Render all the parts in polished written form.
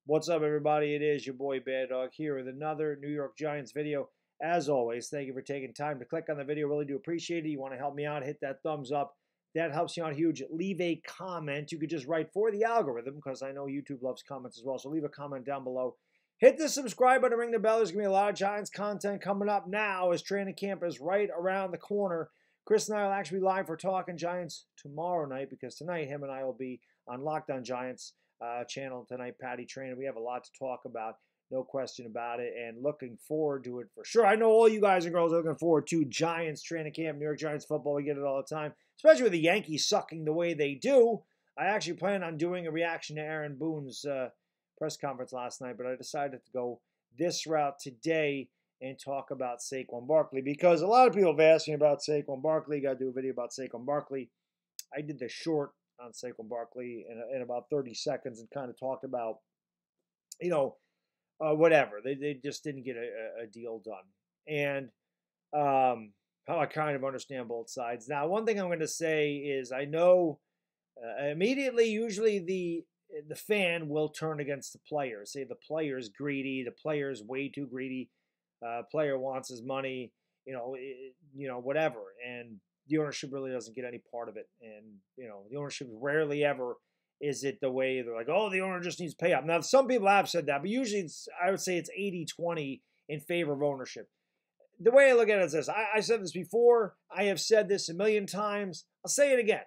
What's up, everybody? It is your boy Baddog here with another New York Giants video. As always, thank you for taking time to click on the video. Really do appreciate it. You want to help me out, hit that thumbs up. That helps you out huge. Leave a comment. You could just write for the algorithm because I know YouTube loves comments as well. So leave a comment down below. Hit the subscribe button, ring the bell. There's going to be a lot of Giants content coming up now as training camp is right around the corner. Chris and I will actually be live for Talking Giants tomorrow night because tonight him and I will be on Locked On Giants channel tonight, Patty Trainer. We have a lot to talk about, no question about it, and looking forward to it for sure. I know all you guys and girls are looking forward to Giants training camp, New York Giants football. We get it all the time, especially with the Yankees sucking the way they do. I actually plan on doing a reaction to Aaron Boone's press conference last night, but I decided to go this route today and talk about Saquon Barkley because a lot of people have asked me about Saquon Barkley. Got to do a video about Saquon Barkley. I did the short on Saquon Barkley in about 30 seconds and kind of talked about, whatever. They just didn't get a deal done. And how I kind of understand both sides. Now, one thing I'm going to say is I know immediately, usually the fan will turn against the player. Say the player's greedy, the player's way too greedy, player wants his money, whatever. And the ownership really doesn't get any part of it. And, the ownership rarely ever is it the way they're like, oh, the owner just needs to pay up. Now, some people have said that, but usually I would say it's 80-20 in favor of ownership. The way I look at it is this. I said this before. I have said this a million times. I'll say it again.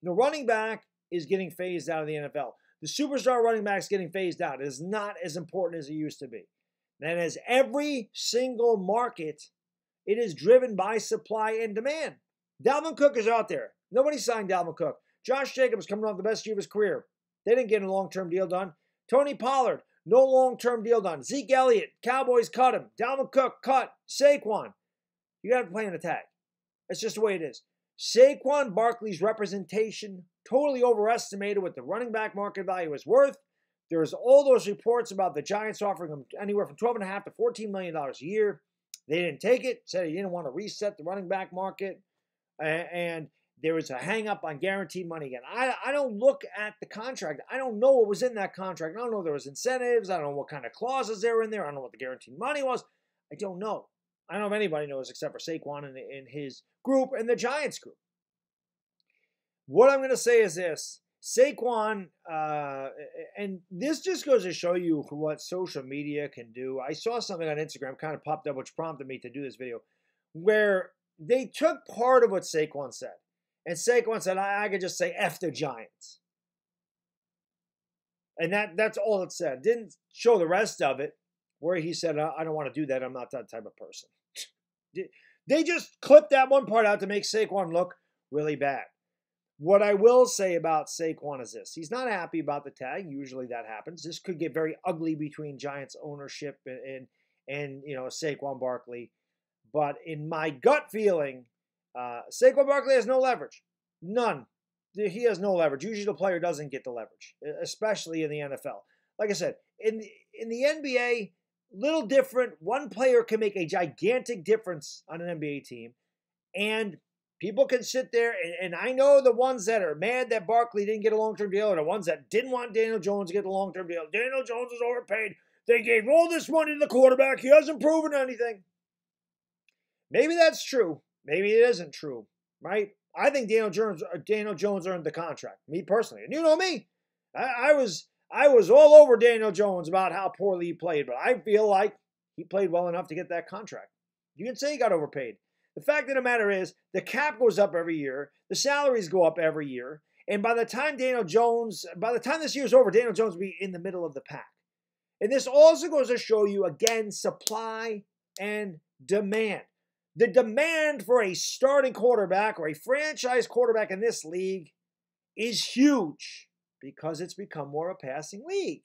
The running back is getting phased out of the NFL. The superstar running back is getting phased out. It is not as important as it used to be. And as every single market, it is driven by supply and demand. Dalvin Cook is out there. Nobody signed Dalvin Cook. Josh Jacobs coming off the best year of his career. They didn't get a long-term deal done. Tony Pollard, no long-term deal done. Zeke Elliott, Cowboys cut him. Dalvin Cook cut. Saquon. You got to play in the tag. That's just the way it is. Saquon Barkley's representation totally overestimated what the running back market value is worth. There's all those reports about the Giants offering him anywhere from $12.5 to $14 million a year. They didn't take it, said he didn't want to reset the running back market, and there was a hang-up on guaranteed money again. I don't look at the contract. I don't know what was in that contract. I don't know if there was incentives. I don't know what kind of clauses there were in there. I don't know what the guaranteed money was. I don't know. I don't know if anybody knows except for Saquon and his group and the Giants group. What I'm going to say is this. Saquon, and this just goes to show you what social media can do. I saw something on Instagram kind of popped up, which prompted me to do this video, where they took part of what Saquon said. And Saquon said, I could just say F the Giants. And that's all it said. Didn't show the rest of it, where he said, I don't want to do that. I'm not that type of person. They just clipped that one part out to make Saquon look really bad. What I will say about Saquon is this. He's not happy about the tag. Usually that happens. This could get very ugly between Giants ownership and Saquon Barkley. But in my gut feeling, Saquon Barkley has no leverage. None. He has no leverage. Usually the player doesn't get the leverage, especially in the NFL. Like I said, in the NBA, little different. One player can make a gigantic difference on an NBA team. And people can sit there, and I know the ones that are mad that Barkley didn't get a long-term deal are the ones that didn't want Daniel Jones to get a long-term deal. Daniel Jones is overpaid. They gave all this money to the quarterback. He hasn't proven anything. Maybe that's true. Maybe it isn't true, right? I think Daniel Jones earned the contract, me personally. And you know me. I was all over Daniel Jones about how poorly he played, but I feel like he played well enough to get that contract. You can say he got overpaid. The fact of the matter is, the cap goes up every year, the salaries go up every year, and by the time this year's over, Daniel Jones will be in the middle of the pack. And this also goes to show you, again, supply and demand. The demand for a starting quarterback or a franchise quarterback in this league is huge because it's become more of a passing league.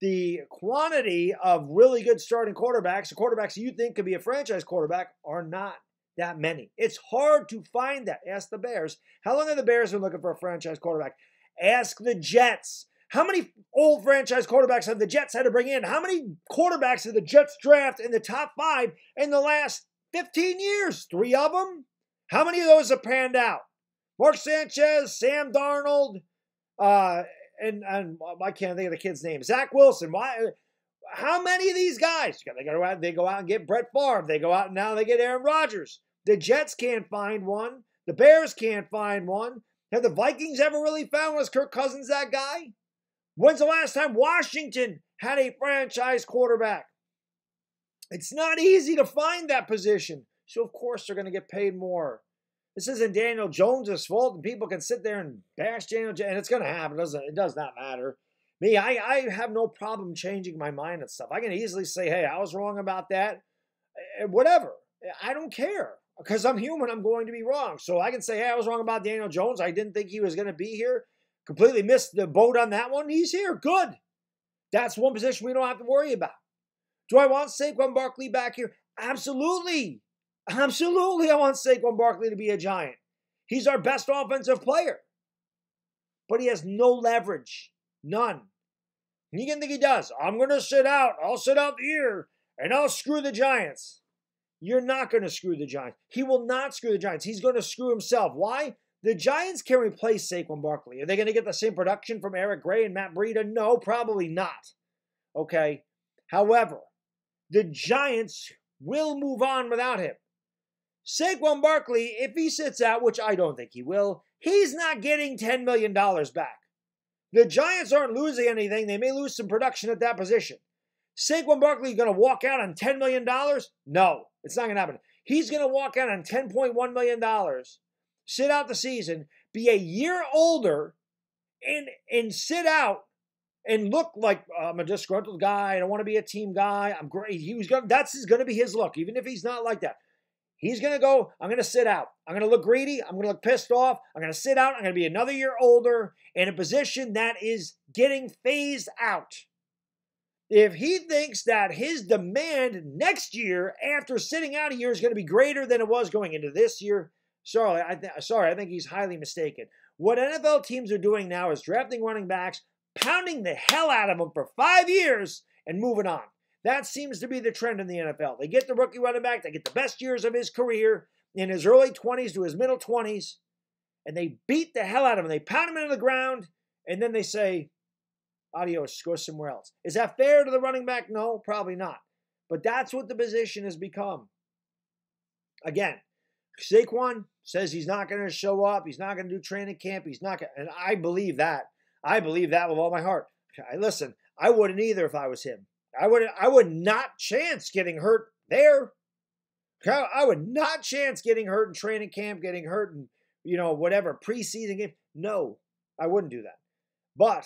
the quantity of really good starting quarterbacks, the quarterbacks you think could be a franchise quarterback, are not that many. It's hard to find that. Ask the Bears. How long have the Bears been looking for a franchise quarterback? Ask the Jets. How many old franchise quarterbacks have the Jets had to bring in? How many quarterbacks did the Jets draft in the top 5 in the last 15 years? 3 of them? How many of those have panned out? Mark Sanchez, Sam Darnold, and I can't think of the kid's name. Zach Wilson. Why? How many of these guys? They go out and get Brett Favre. They go out and now they get Aaron Rodgers. The Jets can't find one. The Bears can't find one. Have the Vikings ever really found, was Kirk Cousins that guy? When's the last time Washington had a franchise quarterback? It's not easy to find that position. So, of course, they're going to get paid more. This isn't Daniel Jones' fault, and people can sit there and bash Daniel Jones, and it's going to happen. It does not matter. Me, I have no problem changing my mind and stuff. I can easily say, hey, I was wrong about that. Whatever. I don't care. Because I'm human, I'm going to be wrong. So I can say, hey, I was wrong about Daniel Jones. I didn't think he was going to be here. Completely missed the boat on that one. He's here. Good. That's one position we don't have to worry about. Do I want Saquon Barkley back here? Absolutely. Absolutely, I want Saquon Barkley to be a Giant. He's our best offensive player. But he has no leverage. None. And you can think he does. I'm going to sit out. I'll sit out the year, and I'll screw the Giants. You're not going to screw the Giants. He will not screw the Giants. He's going to screw himself. Why? The Giants can replace Saquon Barkley. Are they going to get the same production from Eric Gray and Matt Breida? No, probably not. Okay? However, the Giants will move on without him. Saquon Barkley, if he sits out, which I don't think he will, he's not getting $10 million back. The Giants aren't losing anything. They may lose some production at that position. Saquon Barkley is going to walk out on $10 million? No, it's not going to happen. He's going to walk out on $10.1 million, sit out the season, be a year older, and sit out and look like I'm a disgruntled guy. I don't want to be a team guy. I'm great. That's going to be his look, even if he's not like that. He's going to go, I'm going to sit out. I'm going to look greedy. I'm going to look pissed off. I'm going to sit out. I'm going to be another year older in a position that is getting phased out. If he thinks that his demand next year after sitting out a year is going to be greater than it was going into this year, I think he's highly mistaken. What NFL teams are doing now is drafting running backs, pounding the hell out of them for 5 years, and moving on. That seems to be the trend in the NFL. They get the rookie running back, they get the best years of his career in his early 20s to his middle 20s, and they beat the hell out of him. They pound him into the ground, and then they say, adios, go somewhere else. Is that fair to the running back? No, probably not. But that's what the position has become. Again, Saquon says he's not going to show up. He's not going to do training camp. He's not going to, and I believe that. I believe that with all my heart. Listen, I wouldn't either if I was him. I would not chance getting hurt there. I would not chance getting hurt in training camp, getting hurt in, whatever, preseason game. No, I wouldn't do that. But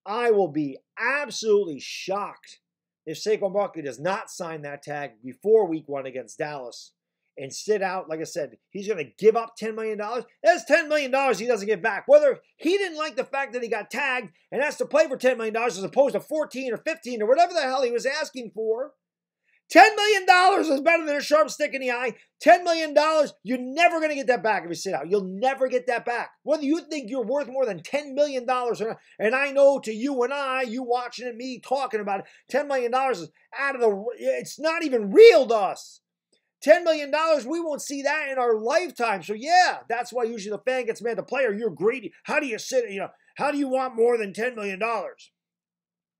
I will be absolutely shocked if Saquon Barkley does not sign that tag before week 1 against Dallas and sit out. Like I said, he's going to give up $10 million. That's $10 million he doesn't get back. Whether he didn't like the fact that he got tagged and has to play for $10 million as opposed to 14 or 15 or whatever the hell he was asking for. $10 million is better than a sharp stick in the eye. $10 million, you're never going to get that back if you sit out. You'll never get that back. Whether you think you're worth more than $10 million or not, and I know to you and you watching it, me talking about it, $10 million is it's not even real to us. $10 million, we won't see that in our lifetime. So yeah, that's why usually the fan gets mad at the player. You're greedy. How do you how do you want more than $10 million?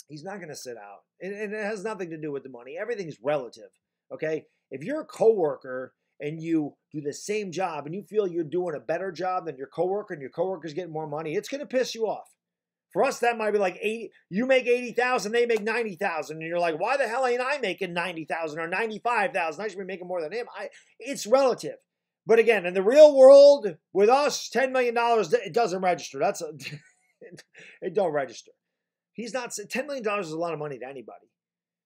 He's not going to sit out. And it has nothing to do with the money. Everything's relative, okay? If you're a coworker and you do the same job and you feel you're doing a better job than your coworker and your coworker's getting more money, it's going to piss you off. For us, that might be like 80. You make 80,000, they make 90,000, and you're like, why the hell ain't I making 90,000 or 95,000? I should be making more than him. It's relative. But again, in the real world, with us, $10 million, it doesn't register. It don't register. He's not, $10 million is a lot of money to anybody.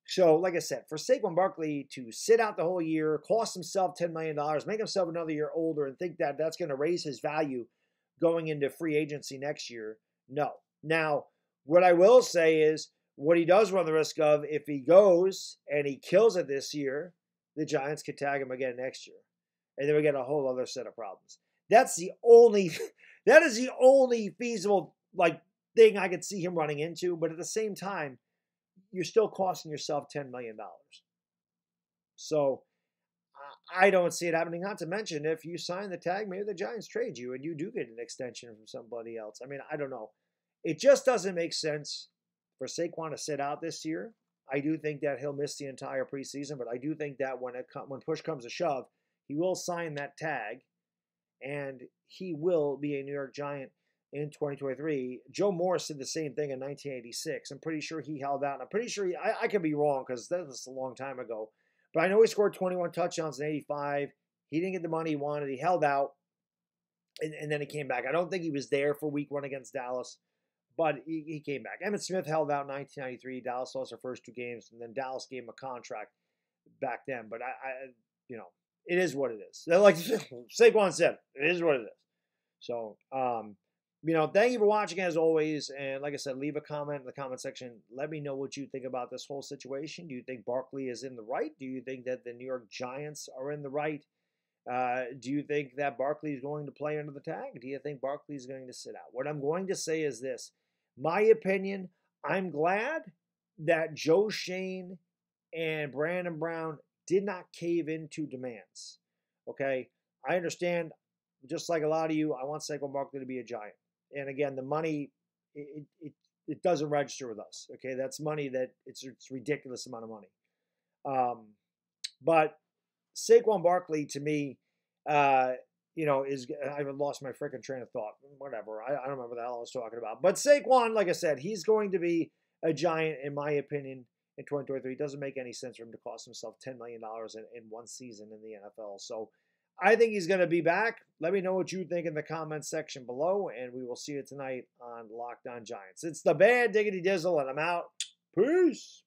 So, like I said, for Saquon Barkley to sit out the whole year, cost himself $10 million, make himself another year older, and think that that's going to raise his value going into free agency next year, no. Now, what I will say is, what he does run the risk of, if he goes and he kills it this year, the Giants could tag him again next year. And then we get a whole other set of problems. That is the only feasible thing I could see him running into. But at the same time, you're still costing yourself $10 million. So I don't see it happening. Not to mention, if you sign the tag, maybe the Giants trade you and you do get an extension from somebody else. I mean, I don't know. It just doesn't make sense for Saquon to sit out this year. I do think that he'll miss the entire preseason, but I do think that when push comes to shove, he will sign that tag, and he will be a New York Giant in 2023. Joe Morris did the same thing in 1986. I'm pretty sure he held out. And I'm pretty sure I could be wrong because that was a long time ago. But I know he scored 21 touchdowns in 85. He didn't get the money he wanted. He held out, and then he came back. I don't think he was there for week 1 against Dallas, but he came back. Emmitt Smith held out in 1993. Dallas lost their first 2 games, and then Dallas gave him a contract back then. But it is what it is. Like Saquon said, it is what it is. So, thank you for watching as always. And like I said, leave a comment in the comment section. Let me know what you think about this whole situation. Do you think Barkley is in the right? Do you think that the New York Giants are in the right? Do you think that Barkley is going to play under the tag? Do you think Barkley is going to sit out? What I'm going to say is this. My opinion, I'm glad that Joe Shane and Brandon Brown did not cave into demands. Okay? I understand, just like a lot of you, I want Saquon Barkley to be a Giant. And again, the money, it doesn't register with us. Okay? That's money that it's ridiculous amount of money. But Saquon Barkley, to me, I haven't lost my freaking train of thought. Whatever. I don't remember the hell I was talking about. But Saquon, like I said, he's going to be a Giant, in my opinion, in 2023. It doesn't make any sense for him to cost himself $10 million in one season in the NFL. So I think he's going to be back. Let me know what you think in the comments section below, and we will see you tonight on Locked On Giants. It's the Bad Diggity Dizzle, and I'm out. Peace.